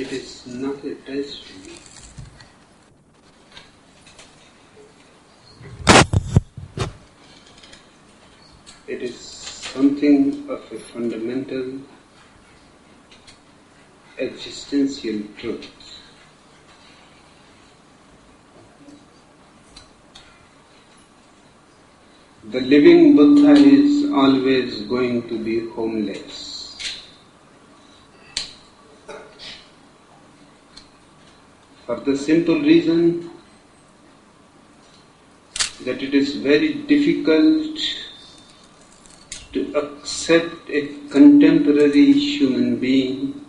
It is not attached to me. It is something of a fundamental existential truth. The living Buddha is always going to be homeless. For the simple reason that it is very difficult to accept a contemporary human being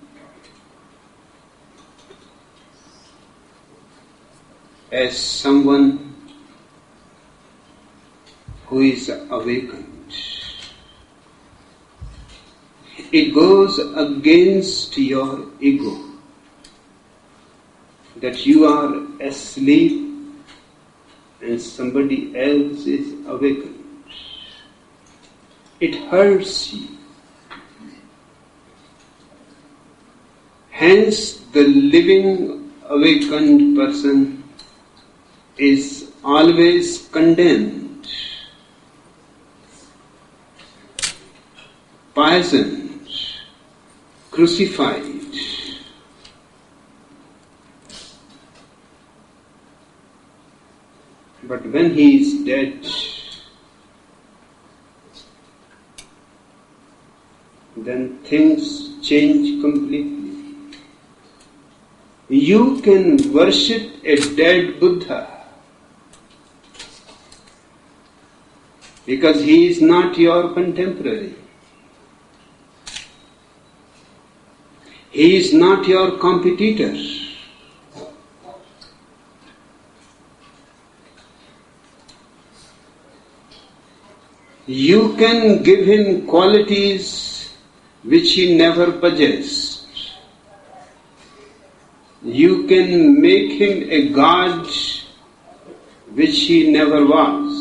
as someone who is awakened. It goes against your ego that you are asleep and somebody else is awakened. It hurts you. Hence, the living awakened person is always condemned, poisoned, crucified. But when he is dead, then things change completely. You can worship a dead Buddha because he is not your contemporary. He is not your competitor. You can give him qualities which he never possessed. You can make him a god which he never was.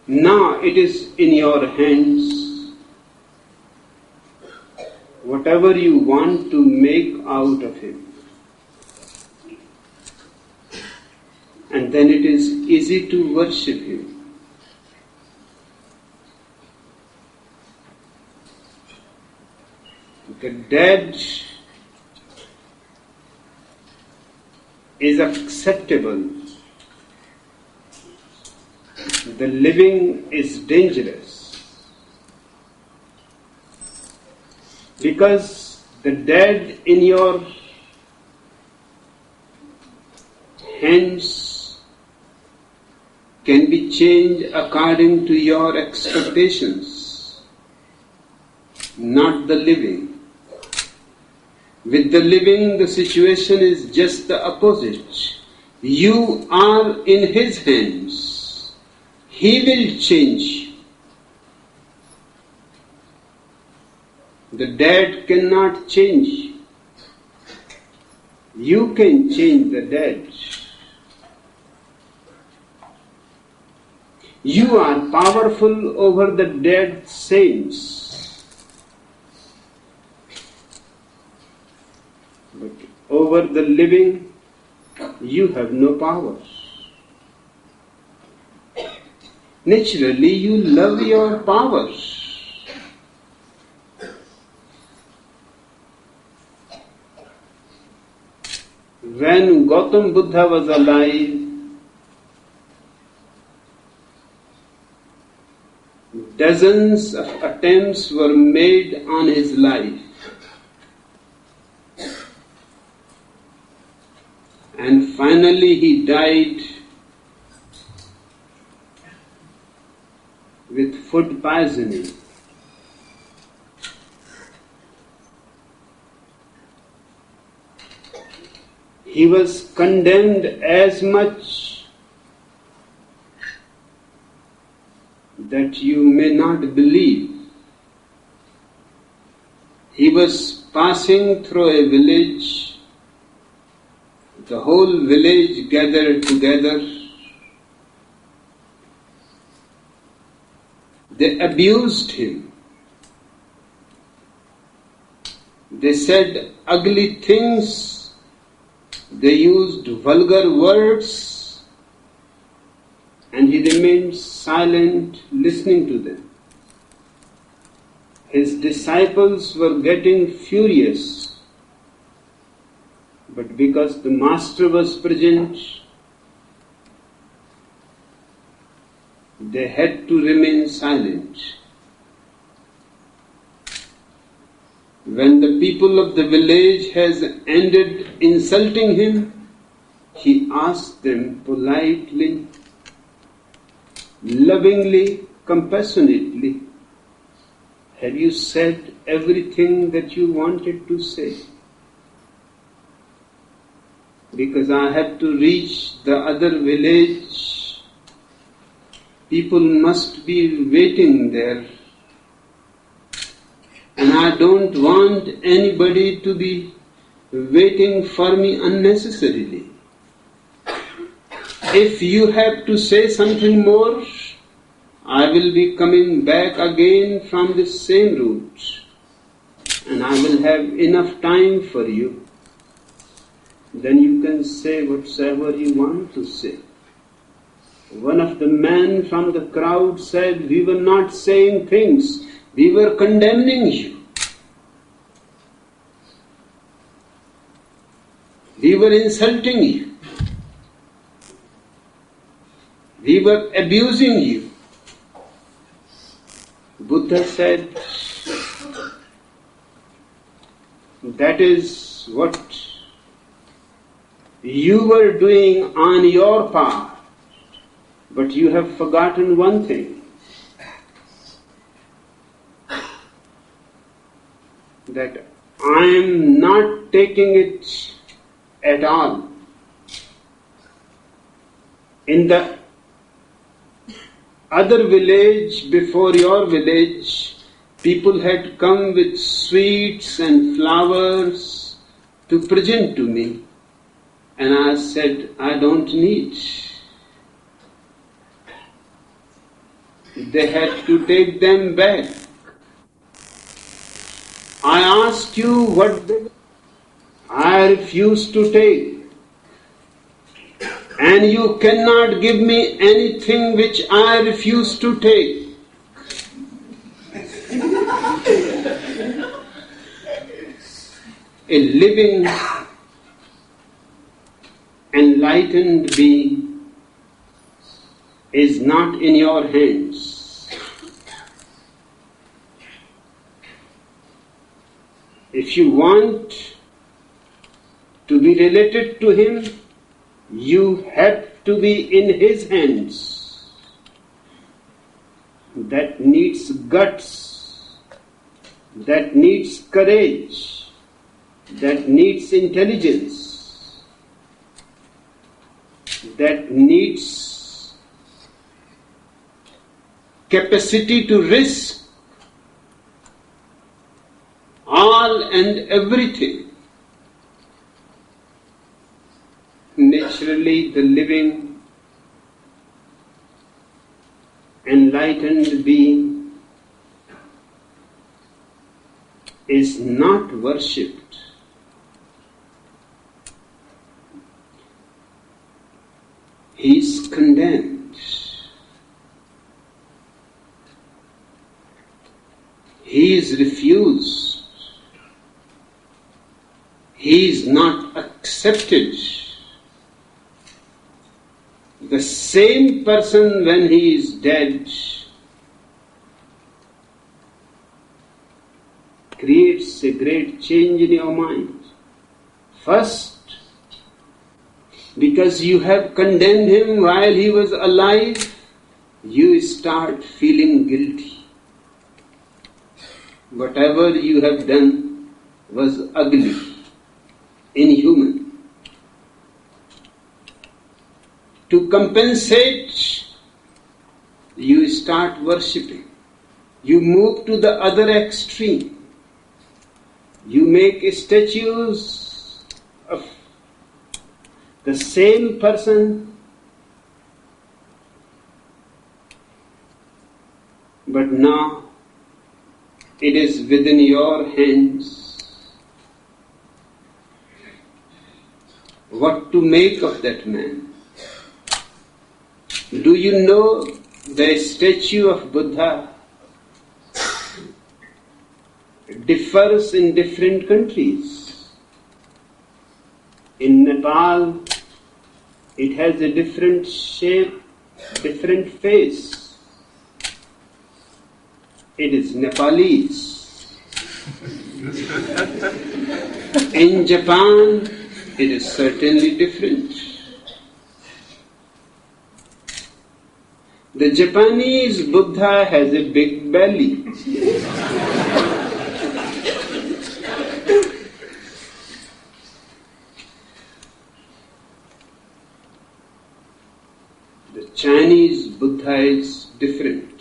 Now it is in your hands. Whatever you want to make out of him. And then it is easy to worship him. The dead is acceptable. The living is dangerous. Because the dead in your hands can be changed according to your expectations, not the living. With the living, the situation is just the opposite. You are in his hands. He will change. The dead cannot change. You can change the dead. You are powerful over the dead saints, but over the living, you have no power. Naturally, you love your power. When Gautam Buddha was alive, dozens of attempts were made on his life. And finally he died with food poisoning. He was condemned as much that you may not believe. He was passing through a village. The whole village gathered together. They abused him. They said ugly things. They used vulgar words. And he remained silent, listening to them. His disciples were getting furious. But because the Master was present, they had to remain silent. When the people of the village has ended insulting him, he asked them politely, lovingly, compassionately, have you said everything that you wanted to say? Because I have to reach the other village. People must be waiting there. And I don't want anybody to be waiting for me unnecessarily. If you have to say something more, I will be coming back again from the same route. And I will have enough time for you. Then you can say whatsoever you want to say. One of the men from the crowd said, we were not saying things, we were condemning you. We were insulting you. We were abusing you. Buddha said, that is what you were doing on your part. But you have forgotten one thing, that I am not taking it at all. In the other village, before your village, people had come with sweets and flowers to present to me. And I said, I don't need. They had to take them back. I asked you what they were. I refused to take. And you cannot give me anything which I refuse to take. A living, enlightened being is not in your hands. If you want to be related to him, you have to be in his hands. That needs guts, that needs courage, that needs intelligence, that needs capacity to risk all and everything. Naturally, the living, enlightened being is not worshipped. He is condemned. He is refused. He is not accepted. The same person, when he is dead, creates a great change in your mind. First, because you have condemned him while he was alive, you start feeling guilty. Whatever you have done was ugly, inhuman. To compensate, you start worshipping. You move to the other extreme. You make statues of the same person, But now it is within your hands what to make of that man. Do you know the statue of Buddha differs in different countries? In Nepal, it has a different shape, different face. It is Nepalese. In Japan, it is certainly different. The Japanese Buddha has a big belly. The Chinese Buddha is different.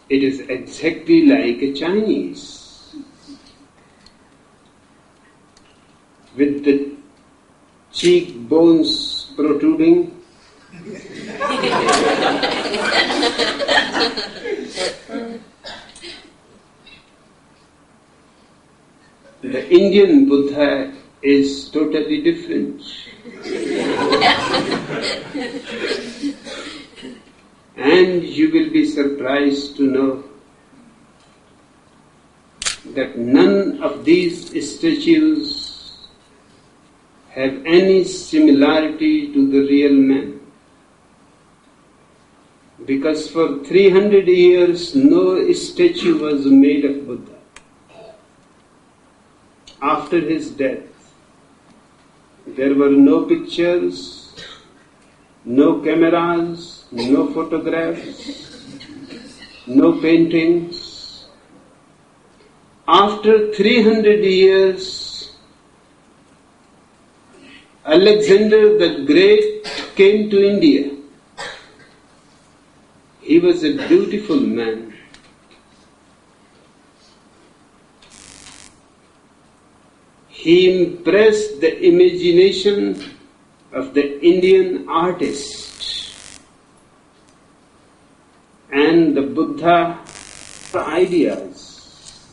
It is exactly like a Chinese, with the cheekbones protruding, the Indian Buddha is totally different. And you will be surprised to know that none of these statues have any similarity to the real man. Because for 300 years no statue was made of Buddha. After his death, there were no pictures, no cameras, no photographs, no paintings. After 300 years, Alexander the Great came to India. He was a beautiful man. He impressed the imagination of the Indian artist, and the Buddha ideas.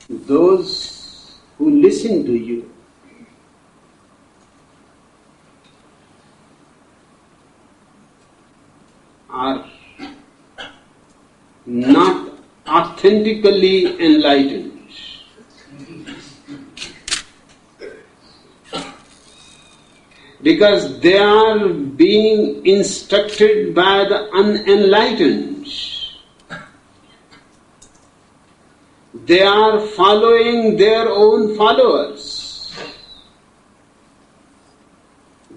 Those who listen to you are not authentically enlightened. Because they are being instructed by the unenlightened. They are following their own followers.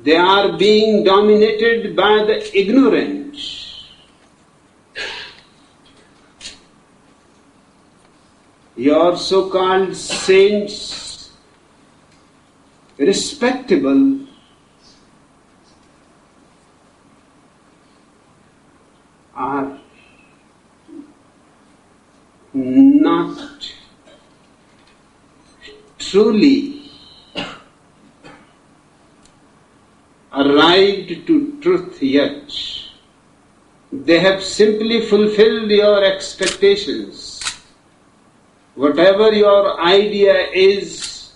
They are being dominated by the ignorant. Your so-called saints, respectable, are not truly arrived to truth yet. They have simply fulfilled your expectations. Whatever your idea is,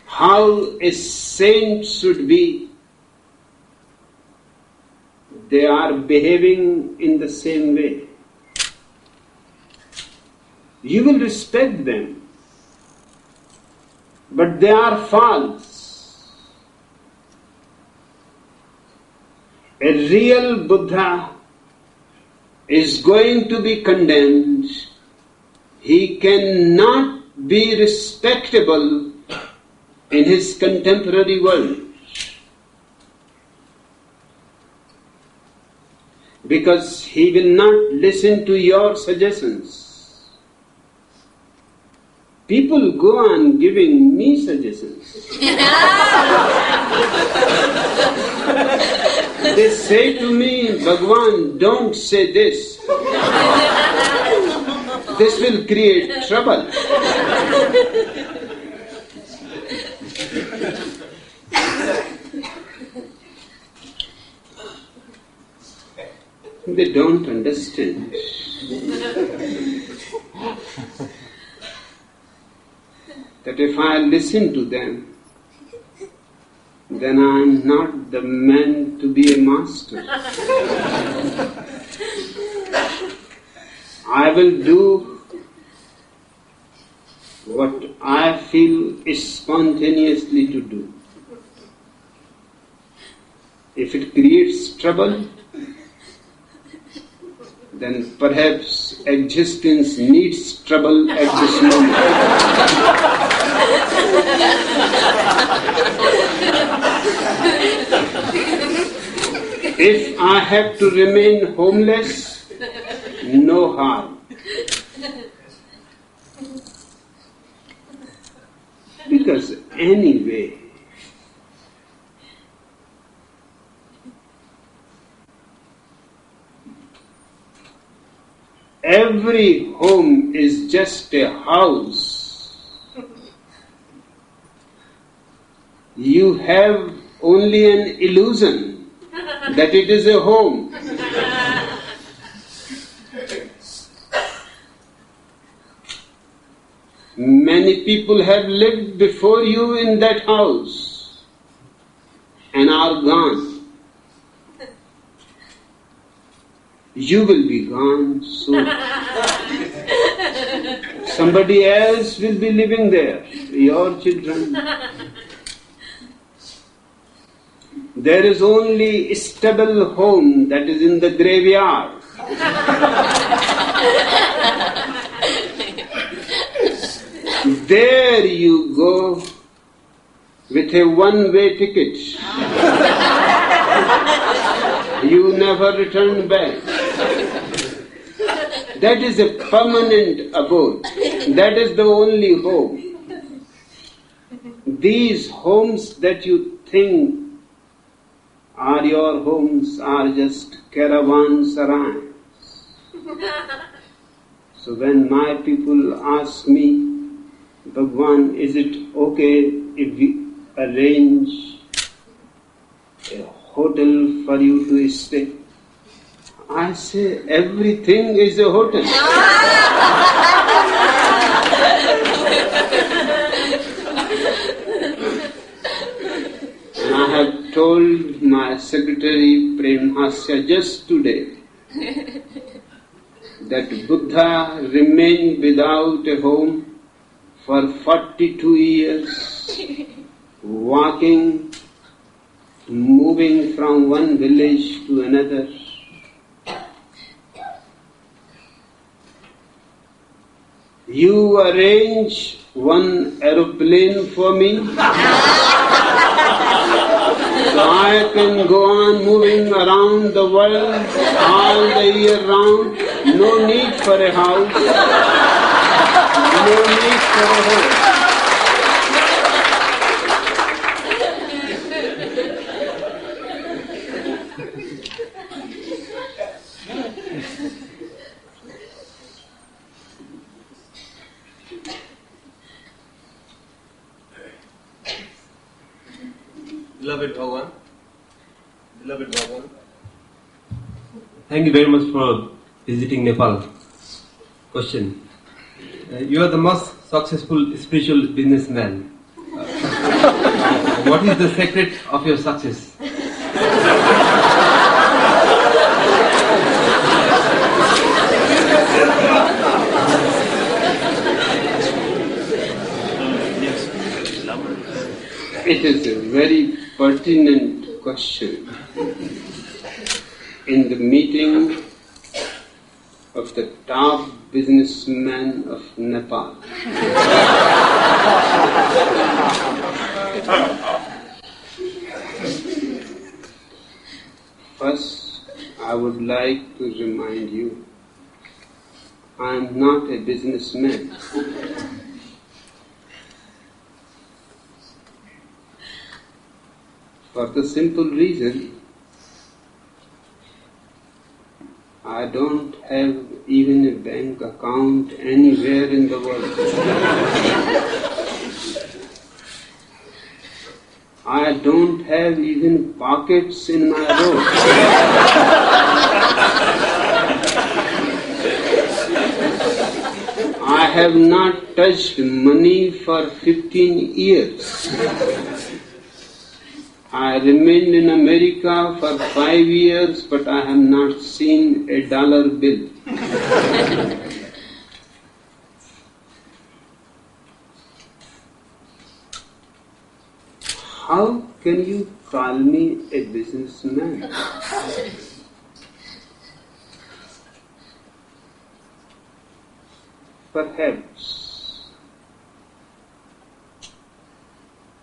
how a saint should be, they are behaving in the same way. You will respect them, but they are false. A real Buddha is going to be condemned. He cannot be respectable in his contemporary world. Because he will not listen to your suggestions. People go on giving me suggestions. They say to me, Bhagwan, don't say this. This will create trouble. They don't understand. That if I listen to them, then I am not the man to be a master. I will do what I feel is spontaneously to do. If it creates trouble, then perhaps existence needs trouble at this moment. If I have to remain homeless, no harm. Because anyway, every home is just a house. You have only an illusion that it is a home. Many people have lived before you in that house and are gone. You will be gone soon. Somebody else will be living there, your children. There is only a stable home that is in the graveyard. There you go with a one-way ticket. You never return back. That is a permanent abode. That is the only home. These homes that you think are your homes are just caravanserais. So when my people ask me, Bhagwan, is it okay if we arrange a hotel for you to stay? I say, everything is a hotel. And I have told my secretary Premhasya just today that Buddha remained without a home for 42 years, walking, moving from one village to another. You arrange one aeroplane for me, so I can go on moving around the world all the year round. No need for a house, no need for a home. Beloved Bhagwan, thank you very much for visiting Nepal. Question. You are the most successful spiritual businessman. What is the secret of your success? It is a very pertinent question. In the meeting of the top businessman of Nepal. First, I would like to remind you, I am not a businessman. For the simple reason, I don't have even a bank account anywhere in the world. I don't have even pockets in my robe. I have not touched money for 15 years. I remained in America for 5 years, but I have not seen a dollar bill. How can you call me a businessman? Perhaps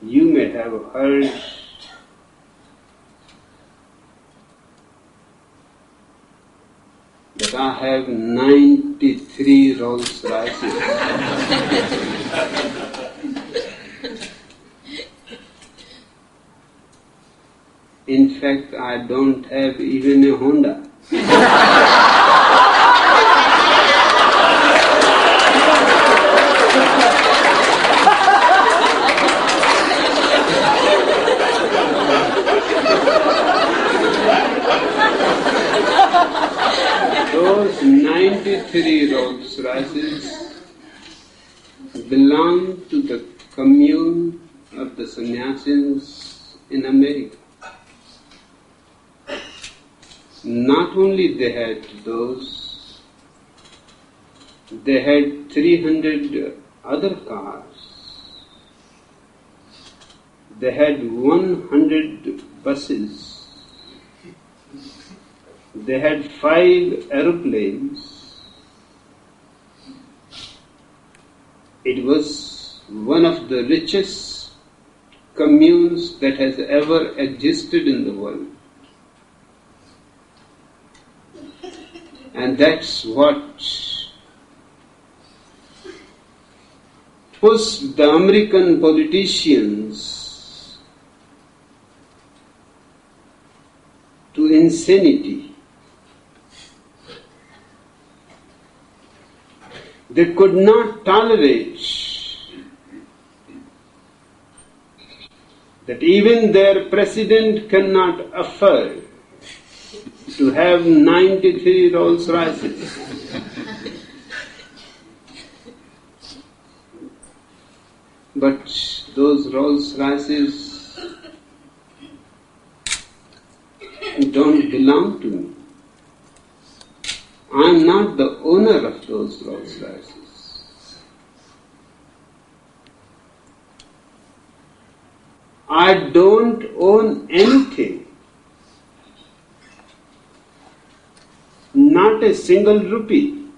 you may have heard that I have 93 Rolls Royces. In fact, I don't have even a Honda. Those 93 Rolls Royces belong to the commune of the sannyasins in America. Not only they had those, they had 300 other cars. They had 100 buses. They had 5 aeroplanes. It was one of the richest communes that has ever existed in the world. And that's what pushed the American politicians to insanity. They could not tolerate that even their president cannot afford to have 93 Rolls Royces. But those Rolls Royces don't belong to me. I am not the owner of those Rolls Royces. I don't own anything. Not a single rupee.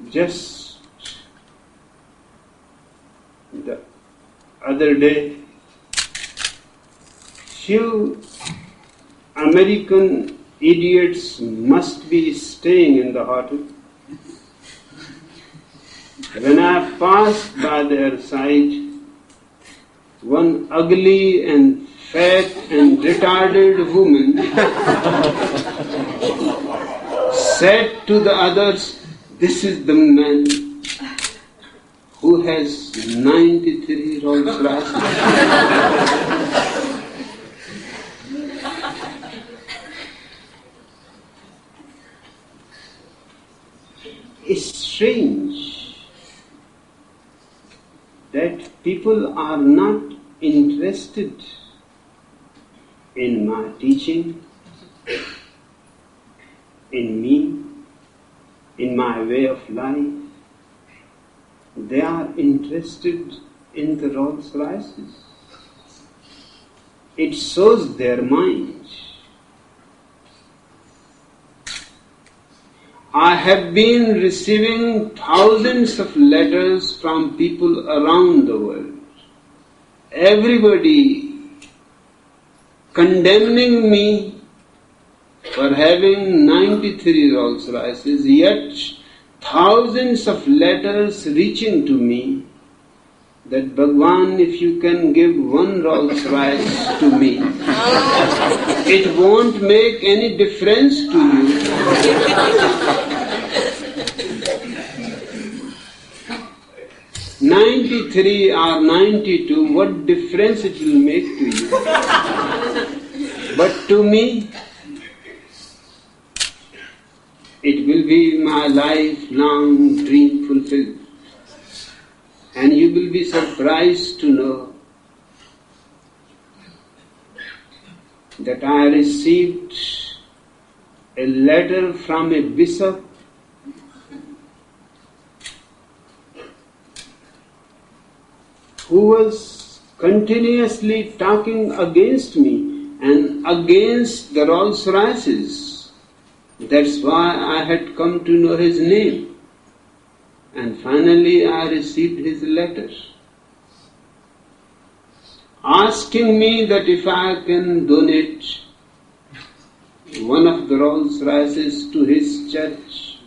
Just the other day, few American idiots must be staying in the hotel. When I passed by their side, one ugly and fat and retarded woman said to the others, "This is the man who has 93 Rolls Royces." It's strange that people are not interested in my teaching, in me, in my way of life. They are interested in the Rolls Royces. It shows their mind. I have been receiving thousands of letters from people around the world. Everybody condemning me for having 93 Rolls Royces, yet thousands of letters reaching to me that Bhagwan, if you can give one Rolls Royce to me, it won't make any difference to you. 93 or 92, what difference it will make to you? But to me, it will be my lifelong dream fulfilled. And you will be surprised to know that I received a letter from a bishop who was continuously talking against me and against the Rolls Royces. That's why I had come to know his name. And finally I received his letter, asking me that if I can donate one of the Rolls Royces to his church.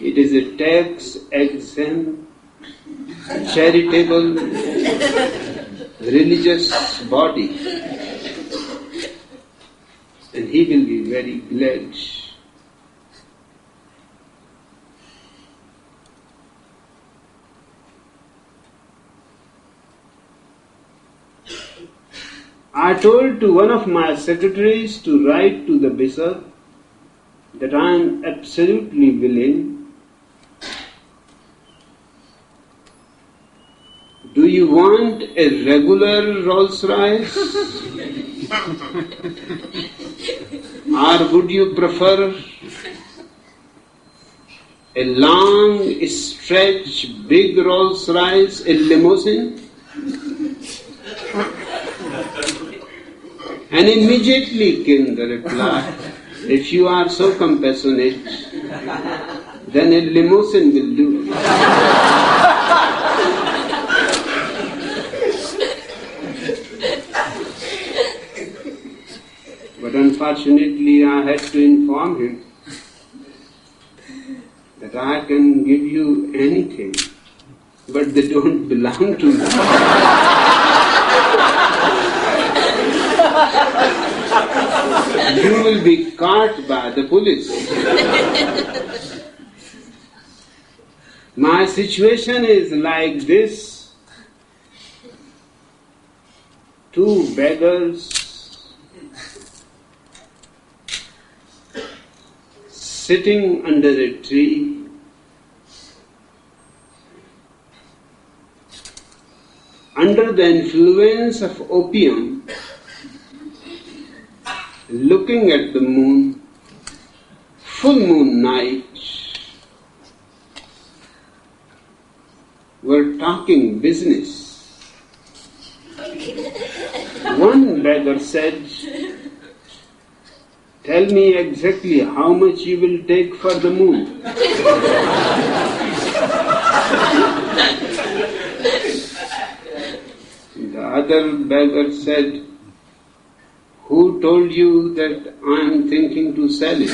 It is a tax-exempt, charitable, religious body. And he will be very glad. I told to one of my secretaries to write to the bishop that I am absolutely willing. Do you want a regular Rolls Royce? Or would you prefer a long stretch, big Rolls Royce, a limousine? And immediately came the reply, if you are so compassionate, then a limousine will do. But unfortunately I had to inform him that I can give you anything, but they don't belong to me. You will be caught by the police. My situation is like this. Two beggars sitting under a tree, under the influence of opium, looking at the moon, full moon night, were talking business. One beggar said, tell me exactly how much you will take for the moon. The other beggar said, who told you that I am thinking to sell it?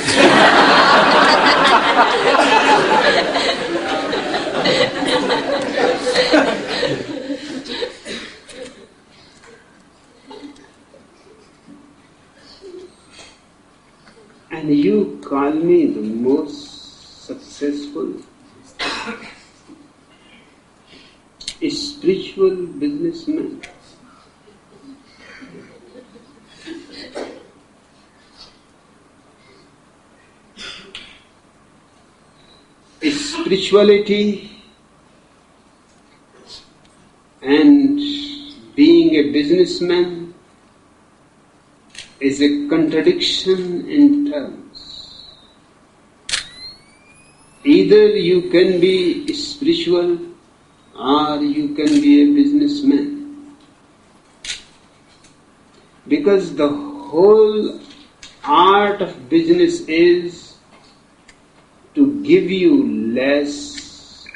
And you call me the most successful spiritual businessman. Spirituality and being a businessman is a contradiction in terms. Either you can be spiritual or you can be a businessman. Because the whole art of business is to give you less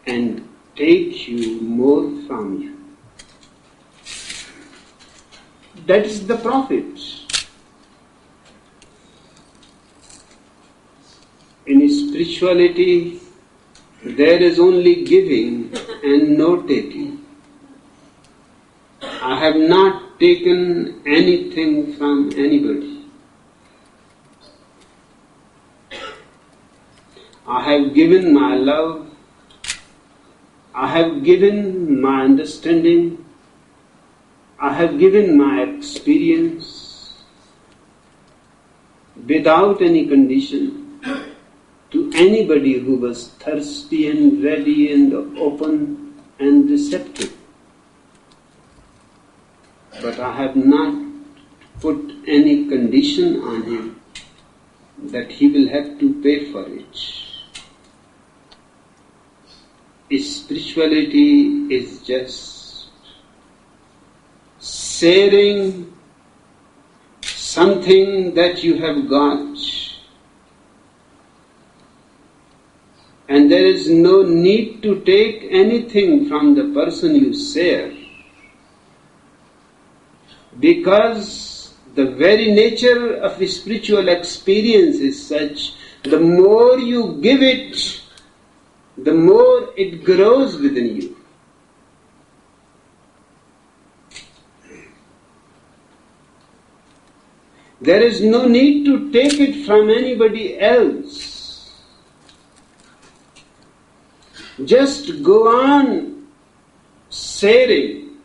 and take you more from you. That is the profit. In spirituality, there is only giving and no taking. I have not taken anything from anybody. I have given my love I have given my understanding, I have given my experience without any condition to anybody who was thirsty and ready and open and receptive. But I have not put any condition on him that he will have to pay for it. Spirituality is just sharing something that you have got, and there is no need to take anything from the person you share, because the very nature of the spiritual experience is such, the more you give it, the more it grows within you. There is no need to take it from anybody else. Just go on sharing,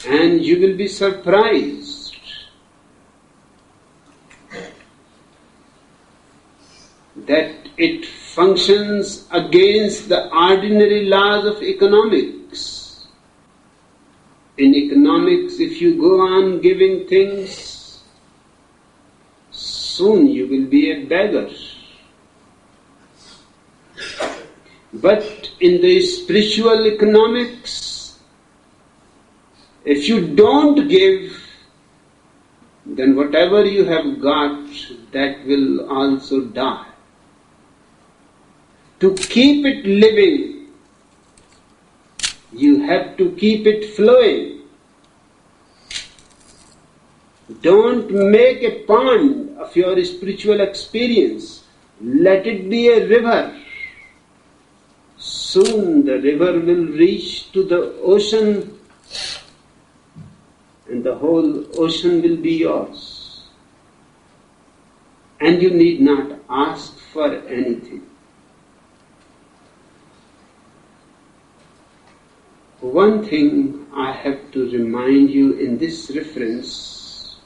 and you will be surprised that it functions against the ordinary laws of economics. In economics, if you go on giving things, soon you will be a beggar. But in the spiritual economics, if you don't give, then whatever you have got, that will also die. To keep it living, you have to keep it flowing. Don't make a pond of your spiritual experience. Let it be a river. Soon the river will reach to the ocean, and the whole ocean will be yours. And you need not ask for anything. One thing I have to remind you in this reference,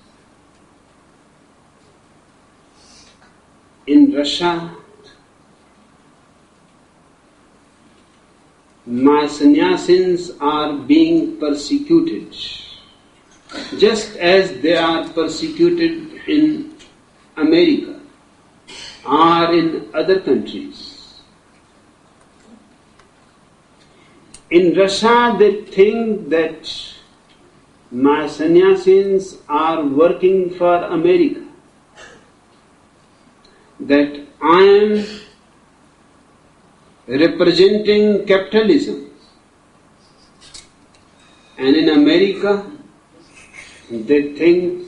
in Russia, my sannyasins are being persecuted, just as they are persecuted in America or in other countries. In Russia, they think that my sannyasins are working for America, that I am representing capitalism. And in America, they think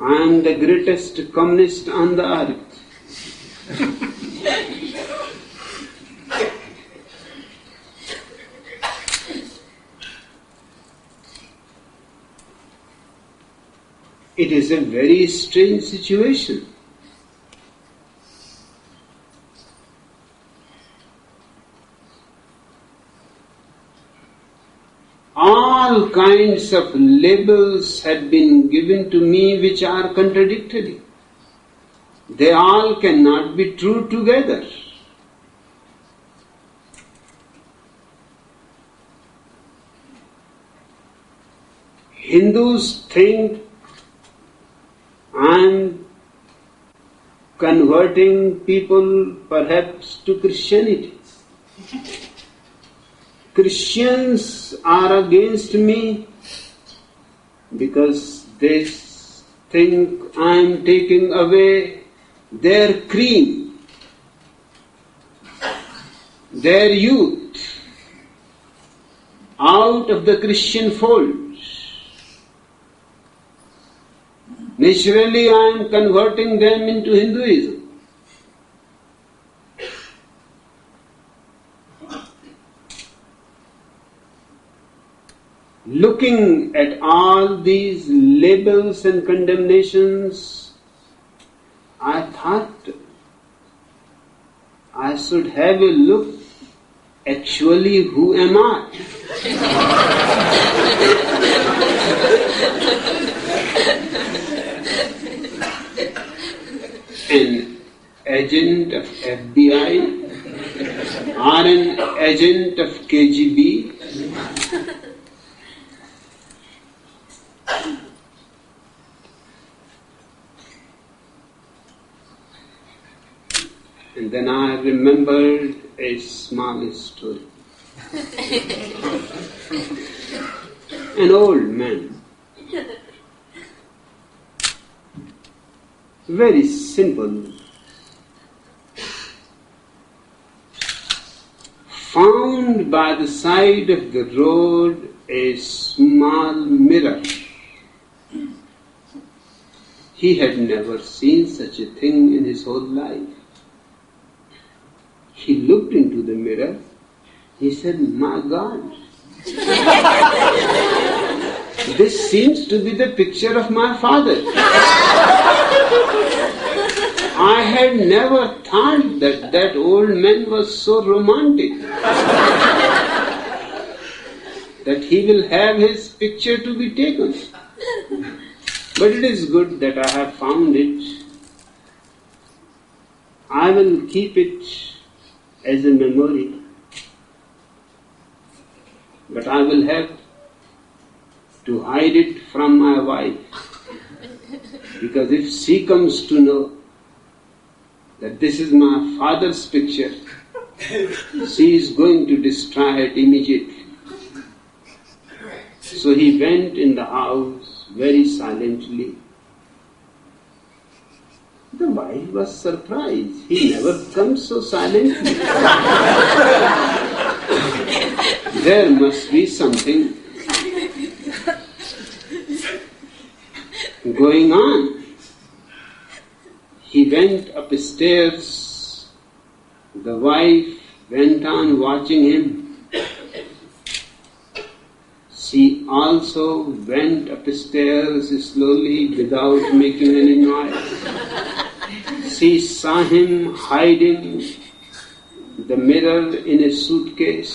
I am the greatest communist on the earth. It is a very strange situation. All kinds of labels had been given to me which are contradictory. They all cannot be true together. Hindus think I am converting people perhaps to Christianity. Christians are against me because they think I am taking away their cream, their youth, out of the Christian fold. Naturally, I am converting them into Hinduism. Looking at all these labels and condemnations, I thought I should have a look actually who am I? An agent of FBI or an agent of KGB? And then I remembered a small story. An old man, very simple, found by the side of the road a small mirror. He had never seen such a thing in his whole life. He looked into the mirror. He said, "My God, this seems to be the picture of my father. I had never thought that that old man was so romantic, that he will have his picture to be taken. But it is good that I have found it. I will keep it as a memory. But I will have to hide it from my wife, because if she comes to know that this is my father's picture, she is going to destroy it immediately." So he went in the house very silently. The wife was surprised. He never comes so silently. There must be something going on. He went upstairs. The wife went on watching him. She also went upstairs slowly without making any noise. She saw him hiding the mirror in a suitcase.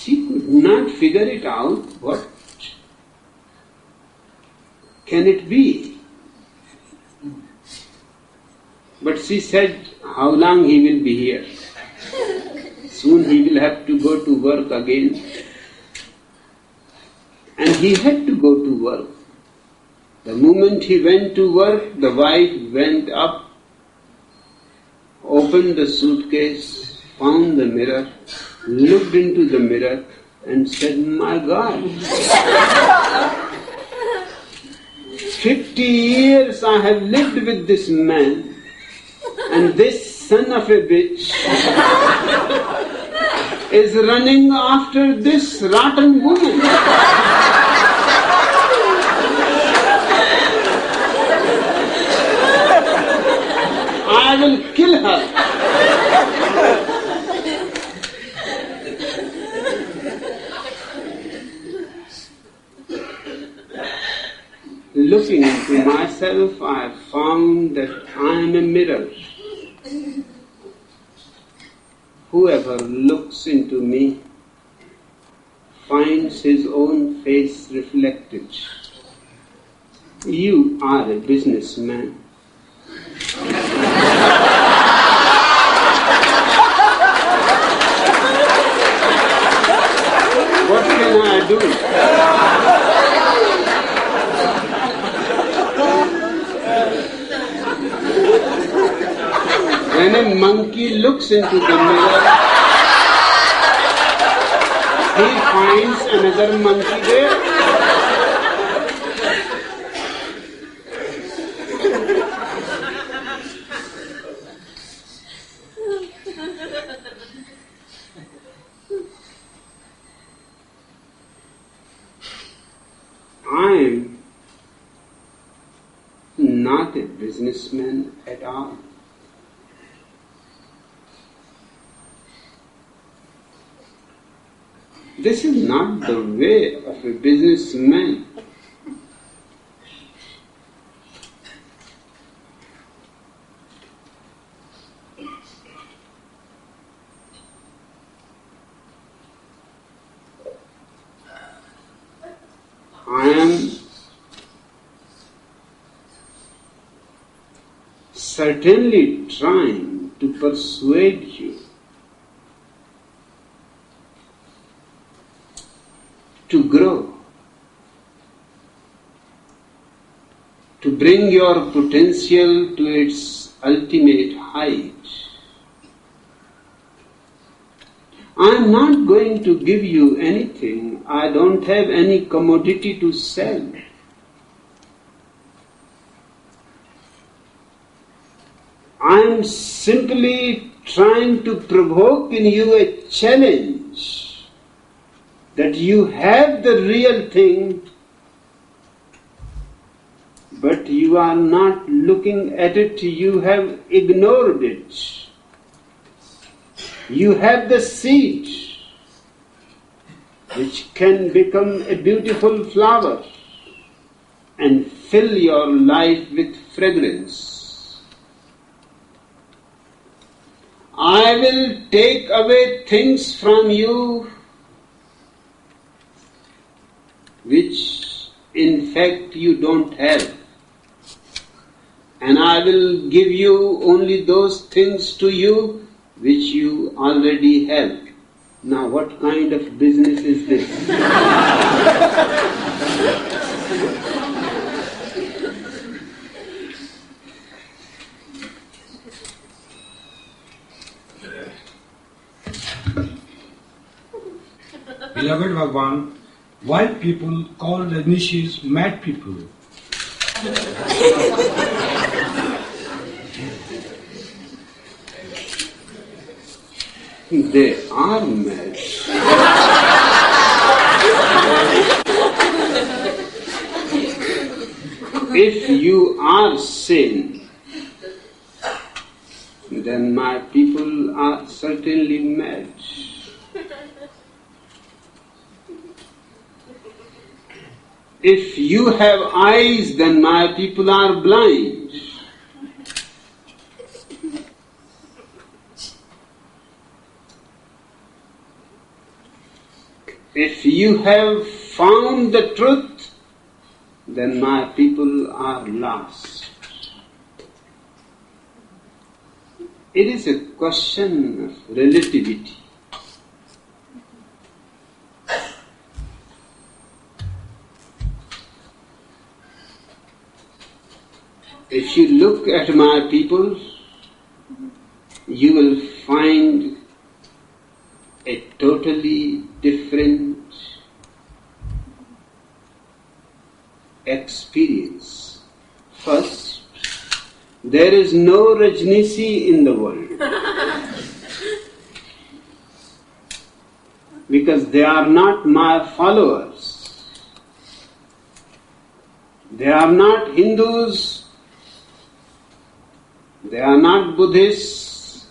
She could not figure it out. What can it be? But she said, "How long he will be here? Soon he will have to go to work again." And he had to go to work. The moment he went to work, the wife went up, opened the suitcase, found the mirror, looked into the mirror and said, "My God, 50 years I have lived with this man, and this son of a bitch is running after this rotten woman. I will kill her." Looking into myself, I have found that I am a mirror. Whoever looks into me finds his own face reflected. You are a businessman. What can I do? When a monkey looks into the mirror, he finds another monkey there. I am not a businessman at all. This is not the way of a businessman. certainly trying to persuade you to grow, to bring your potential to its ultimate height. I am not going to give you anything. I don't have any commodity to sell. I am simply trying to provoke in you a challenge that you have the real thing, but you are not looking at it, you have ignored it. You have the seed which can become a beautiful flower and fill your life with fragrance. I will take away things from you which in fact you don't have, and I will give you only those things to you which you already have. Now what kind of business is this? Beloved Bhagwan, why people call Rajnishis mad people? They are mad. If you are sane, then my people are certainly mad. If you have eyes, then my people are blind. If you have found the truth, then my people are lost. It is a question of relativity. If you look at my people, you will find a totally different experience. First, there is no Rajneeshi in the world because they are not my followers. They are not Hindus, they are not Buddhists,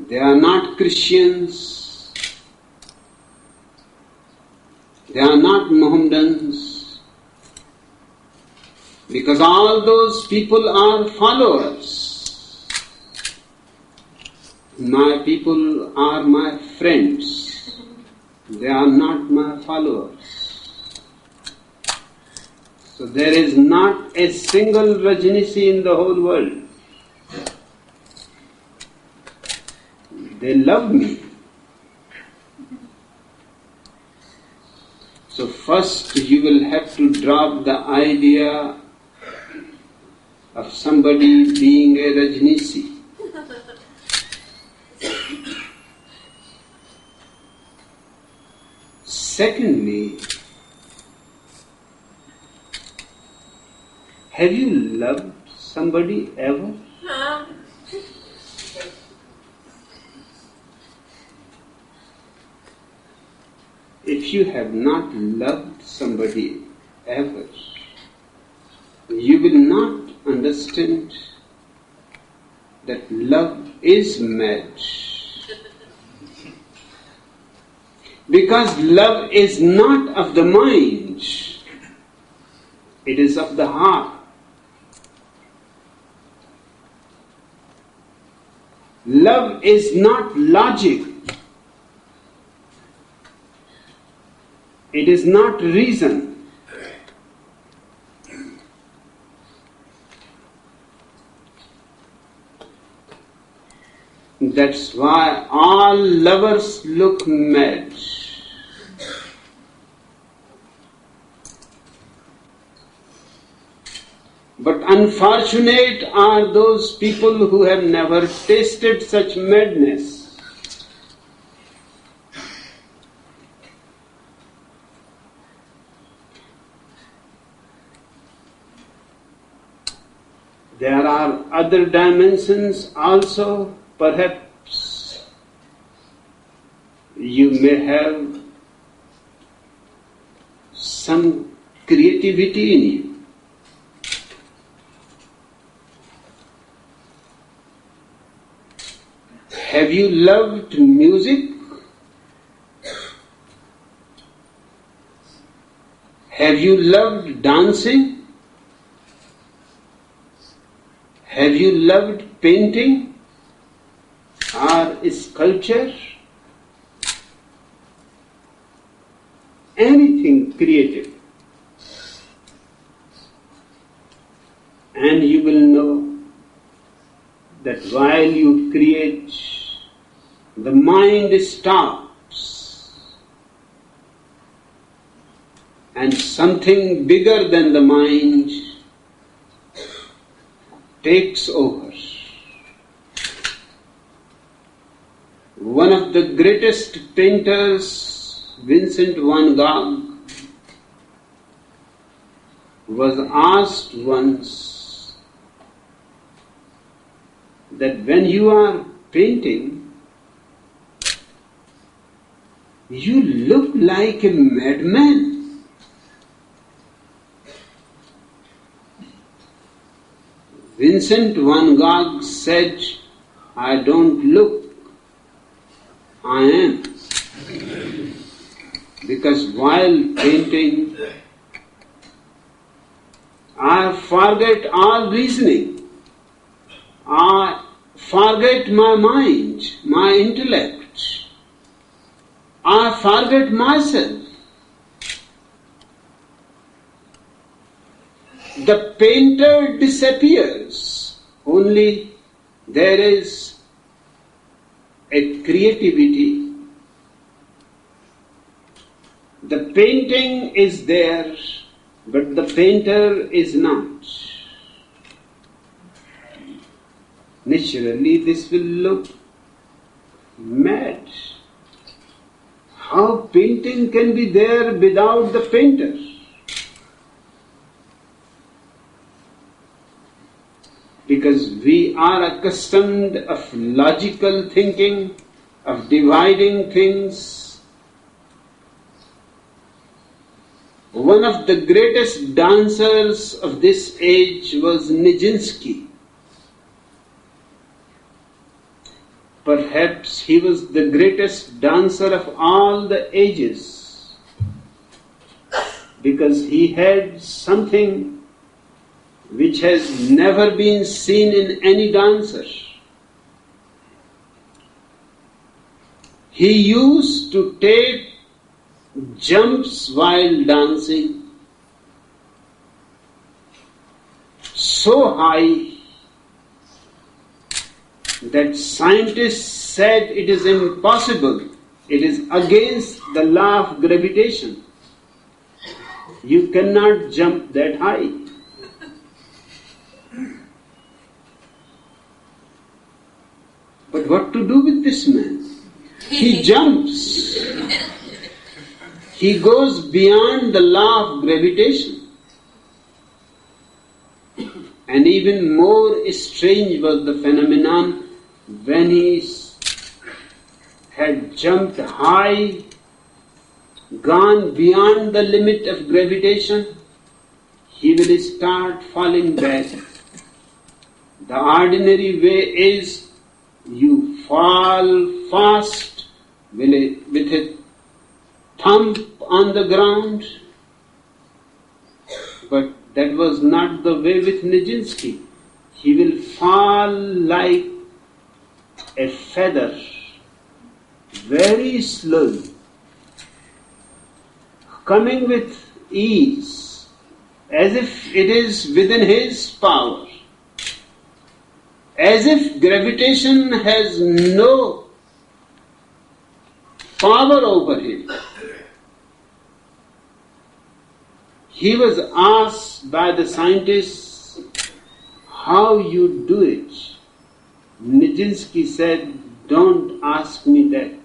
they are not Christians, they are not Mohammedans, because all those people are followers. My people are my friends, they are not my followers. So there is not a single Rajneeshi in the whole world. They love me. So first you will have to drop the idea of somebody being a Rajneeshi. Secondly, have you loved somebody ever? If you have not loved somebody ever, you will not understand that love is mad. Because love is not of the mind, it is of the heart. Love is not logic. It is not reason. That's why all lovers look mad. But unfortunate are those people who have never tasted such madness. There are other dimensions also. Perhaps you may have some creativity in you. Have you loved music? Have you loved dancing? Have you loved painting or sculpture? Anything creative. And you will know that while you create, the mind stops and something bigger than the mind takes over. One of the greatest painters, Vincent van Gogh, was asked once that when you are painting, you look like a madman. Vincent van Gogh said, I don't look, I am. Because while painting, I forget all reasoning. I forget my mind, my intellect. I forget myself. The painter disappears, only there is a creativity. The painting is there, but the painter is not. Naturally, this will look mad. How painting can be there without the painter? Because we are accustomed of logical thinking, of dividing things. One of the greatest dancers of this age was Nijinsky. Perhaps he was the greatest dancer of all the ages, because he had something which has never been seen in any dancer. He used to take jumps while dancing so high that scientists said it is impossible. It is against the law of gravitation. You cannot jump that high. But what to do with this man? He jumps. He goes beyond the law of gravitation. And even more strange was the phenomenon when he had jumped high, gone beyond the limit of gravitation, he will start falling back. The ordinary way is you fall fast with a thump on the ground, but that was not the way with Nijinsky. He will fall like a feather, very slowly, coming with ease, as if it is within his power. as if gravitation has no power over him. He was asked by the scientists how you do it. Nijinsky said, "Don't ask me that.